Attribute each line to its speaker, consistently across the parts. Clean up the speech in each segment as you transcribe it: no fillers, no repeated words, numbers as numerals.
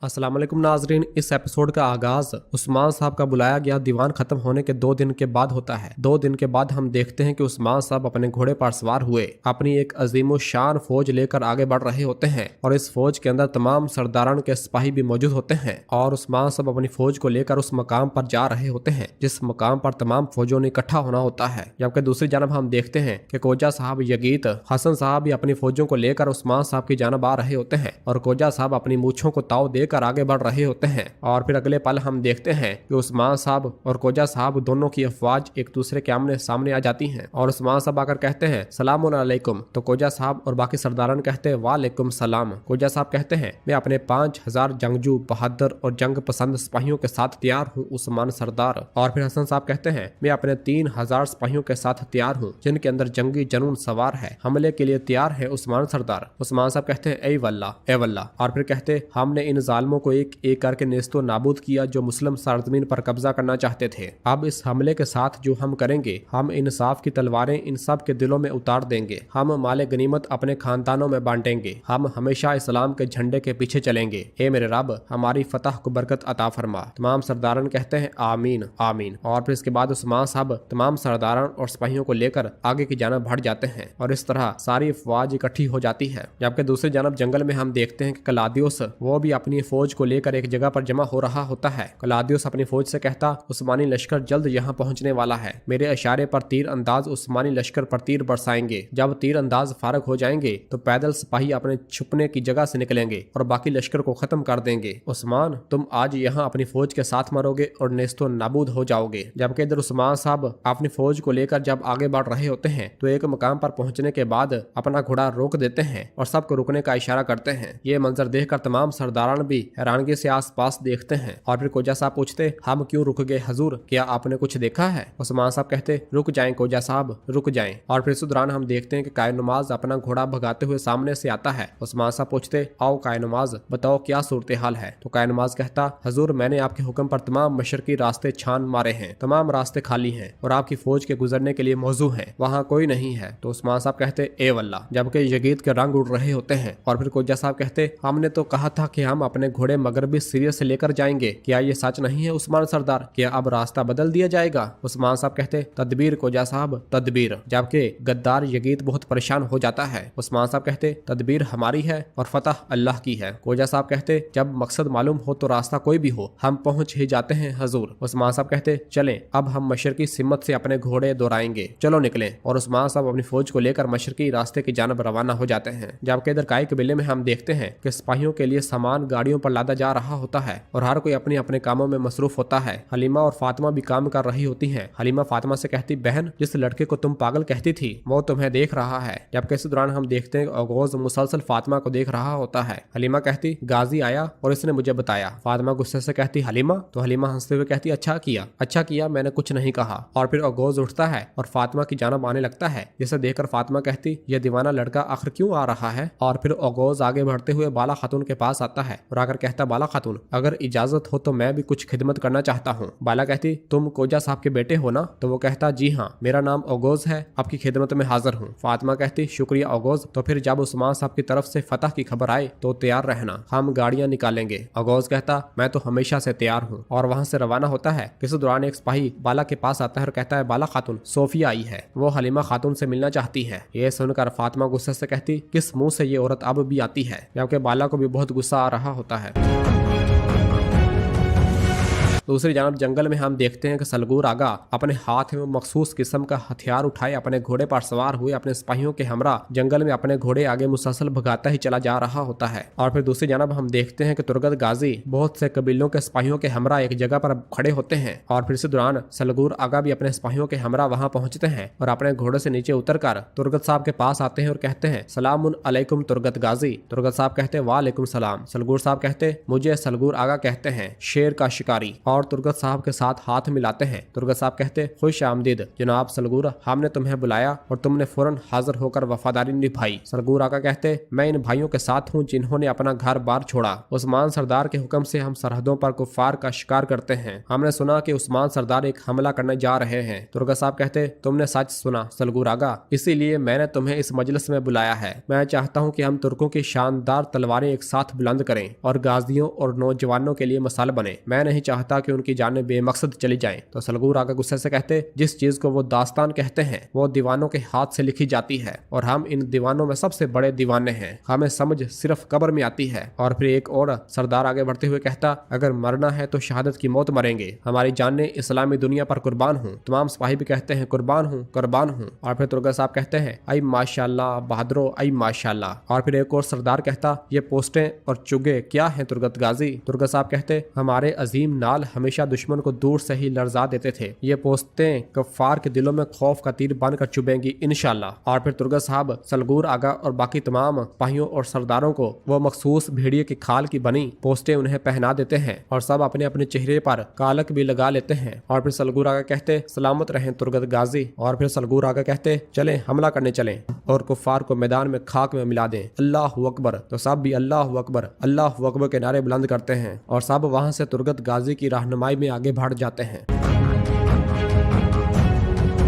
Speaker 1: अस्सलाम वालेकुम नाजरीन। इस एपिसोड का आगाज उस्मान साहब का बुलाया गया दीवान खत्म होने के 2 दिन के बाद होता है। 2 दिन के बाद हम देखते हैं कि उस्मान साहब अपने घोड़े पर सवार हुए अपनी एक अजीमो शान फौज लेकर आगे बढ़ रहे होते हैं और इस फौज के अंदर तमाम सरदारान के सिपाही भी मौजूद होते हैं और उस्मान साहब अपनी फौज को लेकर उस मकाम पर जा रहे होते हैं जिस मकाम पर तमाम फौजों ने इकट्ठा होना होता है। जबकि दूसरी जानब हम देखते हैं कि कोजा साहब यगीत हसन साहब भी अपनी फौजों को लेकर उस्मान साहब की जानब आ रहे होते हैं और कोजा साहब अपनी मूछों को ताव देकर आगे बढ़ रहे होते हैं। और फिर अगले पल हम देखते हैं कि उस्मान साहब और कोजा साहब दोनों की अफवाज एक दूसरे के आमने सामने आ जाती हैं और उस्मान साहब आकर कहते हैं सलाम अलैकुम, तो कोजा साहब और बाकी सरदारान कहते हैं वालेकुम सलाम। कोजा साहब कहते हैं मैं अपने 5000 जंगजू बहादुर और जंग पसंद सिपाहियों के साथ तैयार हूँ उस्मान सरदार। और फिर हसन साहब कहते हैं मैं अपने 3000 सिपाहियों के साथ तैयार हूँ जिनके अंदर जंगी जनून सवार है, हमले के लिए तैयार है उस्मान सरदार। उस्मान साहब कहते हैं ए वल्ला। और फिर कहते हमने इन जालिमों को एक एक करके नेस्तो नाबूद किया जो मुस्लिम सरजमीन पर कब्जा करना चाहते थे। अब इस हमले के साथ जो हम करेंगे, हम इंसाफ की तलवारें इन सब के दिलों में उतार देंगे, हम माले गनीमत अपने खानदानों में बांटेंगे, हम हमेशा इस्लाम के झंडे के पीछे चलेंगे। ए मेरे रब, हमारी फतह को बरकत अता फरमा। तमाम सरदारन कहते हैं आमीन आमीन। और फिर इसके बाद उस्मान साहब तमाम सरदारन और सिपाहियों को लेकर आगे की जानब बढ़ जाते हैं और इस तरह सारी अफवाज इकट्ठी हो जाती है। जबकि दूसरी जानब जंगल में हम देखते हैं कि कलादियोस वो भी अपनी फौज को लेकर एक जगह पर जमा हो रहा होता है। कलादियोस अपनी फौज से कहता उस्मानी लश्कर जल्द यहाँ पहुँचने वाला है, मेरे इशारे पर तीर अंदाज उस्मानी लश्कर पर तीर बरसाएंगे। जब तीर अंदाज फारग हो जाएंगे तो पैदल सिपाही अपने छुपने की जगह से निकलेंगे और बाकी लश्कर को खत्म कर देंगे। उस्मान, तुम आज यहाँ अपनी फौज के साथ मरोगे और नेस्तो नाबूद हो जाओगे। जबकि इधर उस्मान साहब अपनी फौज को लेकर जब आगे बढ़ रहे होते हैं तो एक मकाम पर पहुंचने के बाद अपना घोड़ा रोक देते हैं और सबको रुकने का इशारा करते हैं। ये मंजर देखकर तमाम सरदारान भी हैरानगी से आसपास देखते हैं और फिर कोजा साहब पूछते हम क्यों रुक गए हजूर, क्या आपने कुछ देखा है? उस्मान साहब कहते रुक जाएं कोजा साहब, रुक जाएं। और फिर इस दौरान हम देखते हैं कि कायनुमाज अपना घोड़ा भगाते हुए सामने से आता है। उस्मान साहब पूछते आओ कायनुमाज, बताओ क्या सूरत हाल है? तो कायनुमाज कहता हजूर, मैंने आपके हुक्म पर तमाम मशरकी रास्ते छान मारे हैं, तमाम रास्ते खाली हैं और आपकी फौज के गुजरने के लिए मौजू है, वहाँ कोई नहीं है। तो उस्मान साहब कहते ए वल्ला, जबकि यगीत के रंग उड़ रहे होते हैं। और फिर कोजा साहब कहते हमने तो कहा था कि हम अपने घोड़े मगरबी सीरिया से लेकर जाएंगे, क्या ये सच नहीं है उस्मान सरदार? क्या अब रास्ता बदल दिया जाएगा? उस्मान साहब कहते तदबीर कोजा साहब, तदबीर। जबकि गद्दार यगीत बहुत परेशान हो जाता है। उस्मान साहब कहते तदबीर हमारी है और फतह अल्लाह की है। कोजा साहब कहते जब मकसद मालूम हो तो रास्ता कोई भी हो, हम पहुंच ही जाते हैं हजूर। उस्मान साहब कहते चलें, अब हम मशरकी सिमत से अपने घोड़े दोहराएंगे, चलो निकलें। और उस्मान साहब अपनी फौज को लेकर मशरकी रास्ते की जानब रवाना हो जाते हैं। जबकि इधर काई कबीले में हम देखते हैं कि सिपाहियों के लिए सामान गाड़ियों पर लादा जा रहा होता है और हर कोई अपने अपने कामों में मसरूफ होता है। हलीमा और फातिमा भी काम कर रही होती हैं। हलीमा फातिमा से कहती बहन, जिस लड़के को तुम पागल कहती थी वो तुम्हें देख रहा है। जबकि इस दौरान हम देखते हैं अगोज मुसलसल फातिमा को देख रहा होता है। हलीमा कहती गाजी आया और इसने मुझे बताया। फातिमा गुस्से से कहती हलीमा, तो हलीमा हंसते हुए कहती अच्छा किया, मैंने कुछ नहीं कहा। और फिर अगोज उठता है और फातिमा की जानब आने लगता है, जिसे देखकर फातिमा कहती यह दीवाना लड़का आखिर क्यों आ रहा है? और फिर अगोज आगे बढ़ते हुए बाला खातून के पास आता है और आकर कहता बाला खातून, अगर इजाजत हो तो मैं भी कुछ खिदमत करना चाहता हूँ। बाला कहती तुम कोजा साहब के बेटे हो ना? तो वो कहता जी हाँ, मेरा नाम अगोज है, आपकी खिदमत में हाजिर हूँ। फातिमा कहती शुक्रिया अगोज, तो फिर जब उस्मान साहब की तरफ से फतह की खबर आए तो तैयार रहना, हम गाड़ियां निकालेंगे। अगोज कहता मैं तो हमेशा से तैयार हूँ और वहाँ से रवाना होता है। इस दौरान एक सिपाही बाला के पास आता है और कहता है बाला खातून, सोफिया आई है, वो हलीमा खातून से मिलना चाहती है। ये सुनकर फातिमा गुस्से से कहती किस मुंह से ये औरत अब भी आती है? जबकि बाला को भी बहुत गुस्सा आ रहा होता है। दूसरी जानब जंगल में हम देखते हैं कि सलगूर आगा अपने हाथ में मखसूस किस्म का हथियार उठाए अपने घोड़े पर सवार हुए अपने सिपाहियों के हमरा जंगल में अपने घोड़े आगे मुसलसल भगाता ही चला जा रहा होता है। और फिर दूसरी जानब हम देखते हैं कि तुर्गत गाजी बहुत से कबीलों के सिपाहियों के हमरा एक जगह पर खड़े होते हैं। और फिर इसी दौरान सलगूर आगा भी अपने सिपाहियों के हमरा वहां पहुंचते हैं और अपने घोड़े से नीचे उतरकर तुर्गत साहब के पास आते हैं और कहते हैं सलामुन अलैकुम तुर्गत गाजी। तुर्गत साहब कहते वालेकुम सलाम। सलगूर साहब कहते मुझे सलगूर आगा कहते हैं, शेर का शिकारी। और तुर्गत साहब के साथ हाथ मिलाते हैं। तुर्गत साहब कहते, खुश आमदीद जनाब सलगूर, हमने तुम्हें बुलाया और तुमने फौरन हाजिर होकर वफादारी निभाई। सलगूर आका कहते, मैं इन भाइयों के साथ हूँ जिन्होंने अपना घर बार छोड़ा। उस्मान सरदार के हुक्म से हम सरहदों पर कुफार का शिकार करते हैं। हमने सुना कि उस्मान सरदार एक हमला करने जा रहे हैं। तुर्गत साहब कहते, तुमने सच सुना सलगूर आगा, इसीलिए मैंने तुम्हें इस मजलिस में बुलाया है। मैं चाहता हूँ कि हम तुर्कों की शानदार तलवारें एक साथ बुलंद करें और गाजियों और नौजवानों के लिए मसाल बने। मैं नहीं चाहता कि उनकी जानें बेमकसद चली जाएं। तो सलगूर आगा गुस्से से कहते, जिस चीज को वो दास्तान कहते हैं वो दीवानों के हाथ से लिखी जाती है और हम इन दीवानों में सबसे बड़े दीवाने हैं। हमें समझ सिर्फ कब्र में आती है। और फिर एक और सरदार आगे बढ़ते हुए कहता, अगर मरना है तो शहादत की मौत मरेंगे। हमारी जानें इस्लामी दुनिया पर कुर्बान हूँ। तमाम सिपाही भी कहते हैं कुर्बान हूँ कुर्बान हूँ। और फिर तुर्गत साहब कहते हैं, आई माशाल्लाह बहादुरो, आई माशाल्लाह। और फिर एक और सरदार कहता, ये पोस्टें और चुगे क्या हैं तुर्गत गाजी? तुर्गत साहब कहते, हमारे अजीम नाल हमेशा दुश्मन को दूर से ही लर्जा देते थे। ये पोस्टें कफ्फार के दिलों में खौफ का तीर बन कर चुभेंगी इंशाल्लाह। और फिर तुर्गत साहब सलगूर आगा और बाकी तमाम सिपाहियों और सरदारों को वो मखसूस भेड़िए की खाल की बनी पोस्टें उन्हें पहना देते हैं और सब अपने अपने चेहरे पर कालक भी लगा लेते हैं। और फिर सलगूर आगा कहते, सलामत रहें तुर्गत गाजी। और फिर सलगूर आगा कहते, चलें हमला करने चलें और कुफ्फार को मैदान में खाक में मिला दें। अल्लाहु अकबर। तो सब भी अल्लाहु अकबर के नारे बुलंद करते हैं और सब वहां से तुर्गत गाजी की रहनुमाई में आगे बढ़ जाते हैं।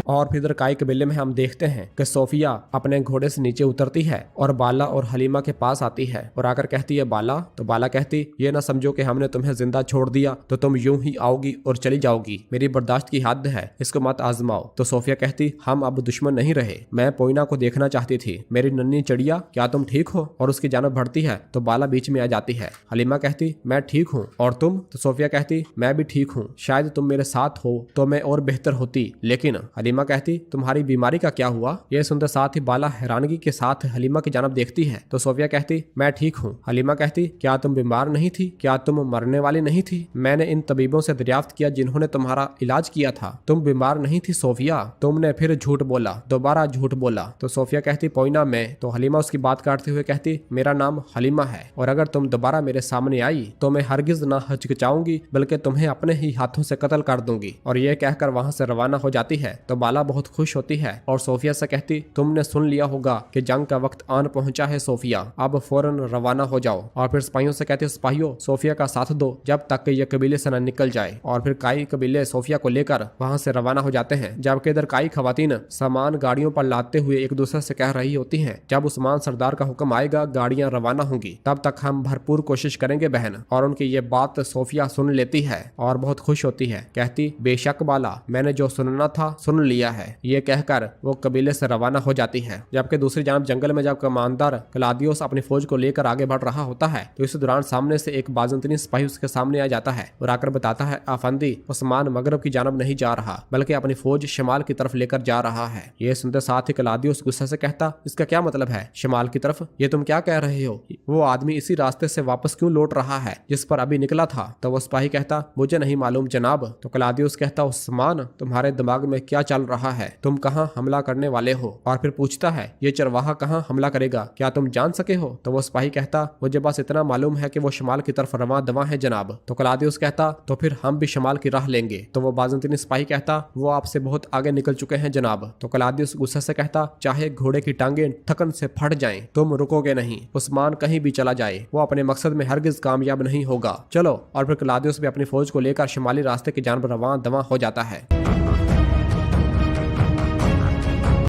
Speaker 1: और फिर काई कबीले में हम देखते हैं कि सोफिया अपने घोड़े से नीचे उतरती है और बाला और हलीमा के पास आती है और आकर कहती है, बाला। तो बाला कहती, ये ना समझो कि हमने तुम्हें जिंदा छोड़ दिया तो तुम यूं ही आओगी और चली जाओगी। मेरी बर्दाश्त की हद है, इसको मत आजमाओ। तो सोफिया कहती, हम अब दुश्मन नहीं रहे। मैं पोइना को देखना चाहती थी। मेरी नन्ही चिड़िया, क्या तुम ठीक हो? और उसकी जानब बढ़ती है तो बाला बीच में आ जाती है। हलीमा कहती, मैं ठीक हूँ। और तुम? तो सोफिया कहती, मैं भी ठीक हूँ। शायद तुम मेरे साथ हो तो मैं और बेहतर होती। लेकिन हलीमा कहती, तुम्हारी बीमारी का क्या हुआ? यह सुनते साथ ही बाला हैरानगी के साथ हलीमा की जानब देखती है। तो सोफिया कहती, मैं ठीक हूँ। हलीमा कहती, क्या तुम बीमार नहीं थी? क्या तुम मरने वाली नहीं थी? मैंने इन तबीबों से दरियाफ्त किया जिन्होंने तुम्हारा इलाज किया था। तुम बीमार नहीं थी सोफिया। तुमने फिर झूठ बोला, दोबारा झूठ बोला। तो सोफिया कहती, पोइना मैं। तो हलीमा उसकी बात काटते हुए कहती, मेरा नाम हलीमा है और अगर तुम दोबारा मेरे सामने आई तो मैं हरगिज ना हिचकिचाऊंगी बल्कि तुम्हें अपने ही हाथों से कत्ल कर दूंगी। और यह कहकर वहां से रवाना हो जाती है। तो बाला बहुत खुश होती है और सोफिया से कहती, तुमने सुन लिया होगा कि जंग का वक्त आन पहुंचा है सोफिया, अब फौरन रवाना हो जाओ। और फिर सिपाहियों से कहती, सिपाहियों सोफिया का साथ दो जब तक कि ये कबीले से न निकल जाए। और फिर काई कबीले सोफिया को लेकर वहां से रवाना हो जाते हैं, जबकि इधर काई खवातीन सामान गाड़ियों पर लादते हुए एक दूसरे से कह रही होती हैं, जब उस्मान सरदार का हुक्म आएगा गाड़ियां रवाना होंगी, तब तक हम भरपूर कोशिश करेंगे बहन। और उनकी ये बात सोफिया सुन लेती है और बहुत खुश होती है। कहती, बेशक बाला, मैंने जो सुनना था सुन लिया है। ये कहकर वो कबीले से रवाना हो जाती है। जबकि दूसरी जानब जंगल में जब कमांडर क्लादियोस अपनी फौज को लेकर आगे बढ़ रहा होता है तो इस दौरान सामने से एक बाजंतनी सिपाही उसके सामने आ जाता है और आकर बताता है, आफंदी उस्मान मगरब की जानब नहीं जा रहा बल्कि अपनी फौज शमाल की तरफ लेकर जा रहा है। ये सुनते साथ ही क्लादियोस गुस्से से कहता, इसका क्या मतलब है शमाल की तरफ? ये तुम क्या कह रहे हो? वो आदमी इसी रास्ते से वापस क्यों लौट रहा है जिस पर अभी निकला था? तो वो सिपाही कहता, मुझे नहीं मालूम जनाब। तो क्लादियोस कहता, उस्मान तुम्हारे दिमाग में क्या चल रहा है? तुम कहाँ हमला करने वाले हो? और फिर पूछता है, ये चरवाहा कहाँ हमला करेगा, क्या तुम जान सके हो? तो वो सिपाही कहता, मुझे बस इतना मालूम है कि वो शमाल की तरफ रवां दवां है जनाब। तो क्लादियोस कहता, तो फिर हम भी शमाल की राह लेंगे। तो वो बाजंतीनी सिपाही कहता, वो आपसे बहुत आगे निकल चुके हैं जनाब। तो क्लादियोस गुस्से से कहता, चाहे घोड़े की टांगे थकन से फट जाएं, तुम रुकोगे नहीं। उस्मान कहीं भी चला जाए वो अपने मकसद में हरगिज कामयाब नहीं होगा। चलो। और फिर क्लादियोस भी अपनी फौज को लेकर शमाली रास्ते की जानब रवां दवां हो जाता है।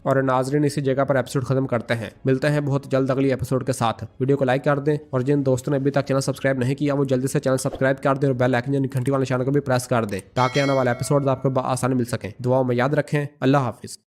Speaker 1: और नाजरीन इसी जगह पर एपिसोड खत्म करते हैं। मिलते हैं बहुत जल्द अगली एपिसोड के साथ। वीडियो को लाइक कर दें और जिन दोस्तों ने अभी तक चैनल सब्सक्राइब नहीं किया वो जल्दी से चैनल सब्सक्राइब कर दें और बेल आइकन यानी घंटी वाले निशान को भी प्रेस कर दें ताकि आने वाला एपिसोड आपको आसानी मिल सके। दुआओं में याद रखें। अल्लाह हाफिज।